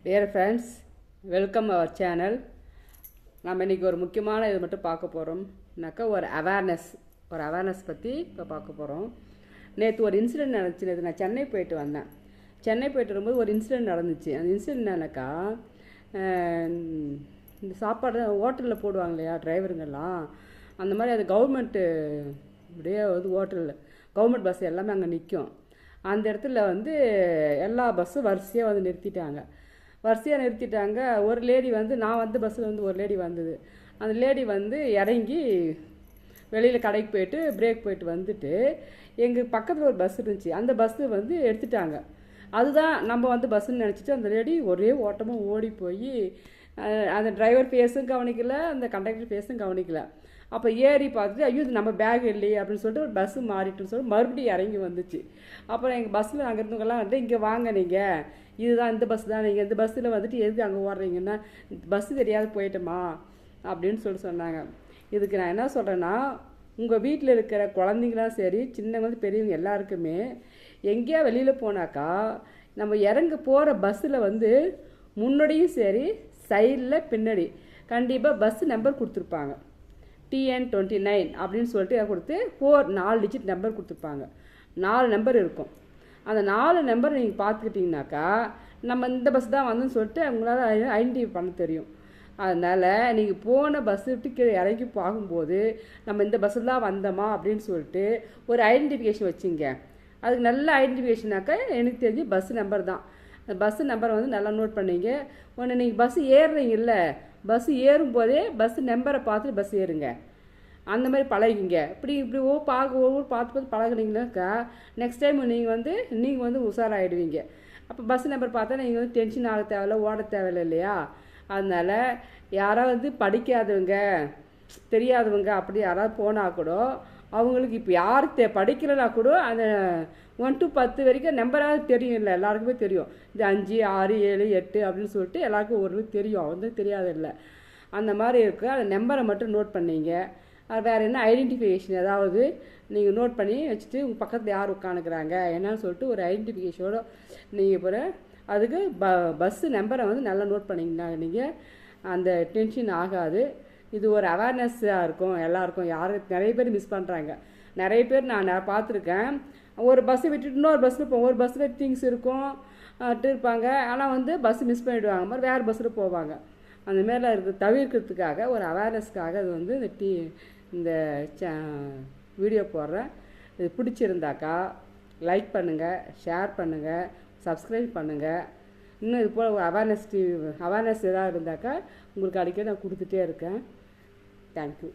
Dear friends, welcome our channel. நாம் இன்றைக்கி ஒரு முக்கியமான இது மட்டும் பார்க்க போகிறோம். ஒரு அவேர்னஸ் பற்றி இப்போ பார்க்க போகிறோம். நேற்று ஒரு இன்சிடெண்ட் நடந்துச்சு. நேற்று நான் சென்னை போயிட்டு வந்தேன். சென்னை போயிட்டு வரும்போது ஒரு இன்சிடெண்ட் நடந்துச்சு. அந்த இன்சிடெண்ட் என்னன்னாக்கா, இந்த சாப்பாடு ஹோட்டலில் போடுவாங்க இல்லையா டிரைவருங்கெல்லாம், அந்த மாதிரி அது கவர்மெண்ட்டு அப்படியே வந்து ஹோட்டலில் கவர்மெண்ட் பஸ் எல்லாமே அங்கே நிற்கும். அந்த இடத்துல வந்து எல்லா பஸ்ஸும் வரிசையாக வந்து நிறுத்திட்டாங்க. ஒரு லேடி வந்து நான் வந்து பஸ்ஸில் வந்து ஒரு லேடி வந்தது. அந்த லேடி வந்து இறங்கி வெளியில் கடைக்கு போயிட்டு பிரேக் போயிட்டு வந்துட்டு எங்கள் பக்கத்தில் ஒரு பஸ் இருந்துச்சு. அந்த பஸ்ஸு வந்து எடுத்துட்டாங்க. அதுதான் நம்ம வந்து பஸ்ஸுன்னு நினச்சிட்டு அந்த லேடி ஒரே ஓட்டமாக ஓடி போய் அந்த டிரைவர் ஃபேஸும் கவனிக்கல, அந்த கண்டக்டர் ஃபேஸும் கவனிக்கல. அப்போ ஏறி பார்த்துட்டு ஐயோ இது நம்ம பேக் இல்லையே அப்படின்னு சொல்லிட்டு ஒரு பஸ்ஸு மாறிட்டுன்னு சொல்லி மறுபடியும் இறங்கி வந்துச்சு. அப்புறம் எங்கள் பஸ்ஸில் அங்கே இருந்தவங்கெல்லாம் வந்துட்டு இங்கே வாங்க, நீங்கள் இதுதான் இந்த பஸ் தான், நீங்கள் இந்த பஸ்ஸில் வந்துட்டு எதுக்கு அங்கே ஓடுறீங்கன்னா பஸ்ஸு தெரியாது போயிட்டோமா அப்படின்னு சொன்னாங்க. இதுக்கு நான் என்ன சொல்கிறேன்னா, உங்கள் வீட்டில் இருக்கிற குழந்தைங்களாம் சரி, சின்னவங்க பெரியவங்க எல்லாருக்குமே எங்கேயா வெளியில் போனாக்கா நம்ம இறங்க போகிற பஸ்ஸில் வந்து முன்னாடியும் சரி சைடில் பின்னாடி கண்டிப்பாக பஸ்ஸு நம்பர் கொடுத்துருப்பாங்க. TN29 அப்படின்னு சொல்லிட்டு கொடுத்து 4 டிஜிட் நம்பர் கொடுத்துருப்பாங்க. 4 நம்பர் இருக்கும். அந்த 4 நம்பர் நீங்கள் பார்த்துக்கிட்டிங்கனாக்கா நம்ம இந்த பஸ் தான் வந்தோன்னு சொல்லிட்டு அவங்களால ஐடென்டிஃபை பண்ண தெரியும். அதனால் நீங்கள் போன பஸ்ஸு விட்டு கீழே இறங்கி பார்க்கும்போது நம்ம இந்த பஸ்ஸில் தான் வந்தோமா அப்படின்னு சொல்லிட்டு ஒரு ஐடென்டிஃபிகேஷன் வச்சுங்க. அதுக்கு நல்ல ஐடென்டிஃபிகேஷனாக்கா எனக்கு தெரிஞ்சு பஸ்ஸு நம்பர் தான். அந்த பஸ்ஸு நம்பரை வந்து நல்லா நோட் பண்ணிங்க. ஒன்று நீங்கள் பஸ்ஸு ஏறுறீங்கல்ல, பஸ்ஸு ஏறும்போதே பஸ்ஸு நம்பரை பார்த்துட்டு பஸ் ஏறுங்க. அந்த மாதிரி பழகிங்க. இப்படி ஒவ்வொரு பார்த்து பழகுனீங்கன்னாக்கா நெக்ஸ்ட் டைம் நீங்கள் வந்து உஷாராகிடுவீங்க. அப்போ பஸ் நம்பர் பார்த்தா நீங்கள் வந்து டென்ஷன் ஆக தேவையில்ல, ஓட தேவையில்லை இல்லையா? அதனால் யாராவது படிக்காதவங்க தெரியாதவங்க அப்படி யாராவது போனால் கூட அவங்களுக்கு இப்போ யாருக்கு படிக்கலைன்னா கூட அந்த 1 to 10 வரைக்கும் நம்பராக தெரியும். இல்லை எல்லாருக்குமே தெரியும். இது 5, 6, 7, 8 அப்படின்னு சொல்லிட்டு எல்லாருக்கும் ஒரு தெரியும், வந்து தெரியாது இல்லை. அந்த மாதிரி இருக்குது. அந்த நம்பரை மட்டும் நோட் பண்ணிங்க. வேறு என்ன ஐடென்டிஃபிகேஷன் ஏதாவது நீங்கள் நோட் பண்ணி வச்சுட்டு உங்கள் பக்கத்தில் யார் உட்காந்துக்கிறாங்க என்னன்னு சொல்லிட்டு ஒரு ஐடென்டிஃபிகேஷனோட நீங்கள் போகிற அதுக்கு பஸ்ஸு நம்பரை வந்து நல்லா நோட் பண்ணிங்கன்னா நீங்கள் அந்த டென்ஷன் ஆகாது. இது ஒரு அவேர்னஸ்ஸாக இருக்கும் எல்லாருக்கும். நிறைய பேர் மிஸ் பண்ணுறாங்க. நிறைய பேர் நான் பார்த்துருக்கேன். ஒரு பஸ்ஸை விட்டுட்டு இன்னொரு பஸ்ஸில் ஒரு பஸ்ஸில் திங்ஸ் இருக்கும் இருப்பாங்க. ஆனால் வந்து பஸ்ஸு மிஸ் பண்ணிவிடுவாங்க. மாதிரி வேறு பஸ்ஸில் போவாங்க. அந்த மாதிரிலாம் தவிர்க்கிறதுக்காக ஒரு அவேர்னஸ்க்காக அது வந்து இந்த வீடியோ போடுறேன். இது பிடிச்சிருந்தாக்கா லைக் பண்ணுங்கள், ஷேர் பண்ணுங்கள், சப்ஸ்கிரைப் பண்ணுங்கள். இன்னும் இது போல் அவேர்னஸ் ஏதாவது இருந்தாக்கா உங்களுக்கு அடிக்கடி நான் கொடுத்துட்டே இருக்கேன். தேங்க்யூ.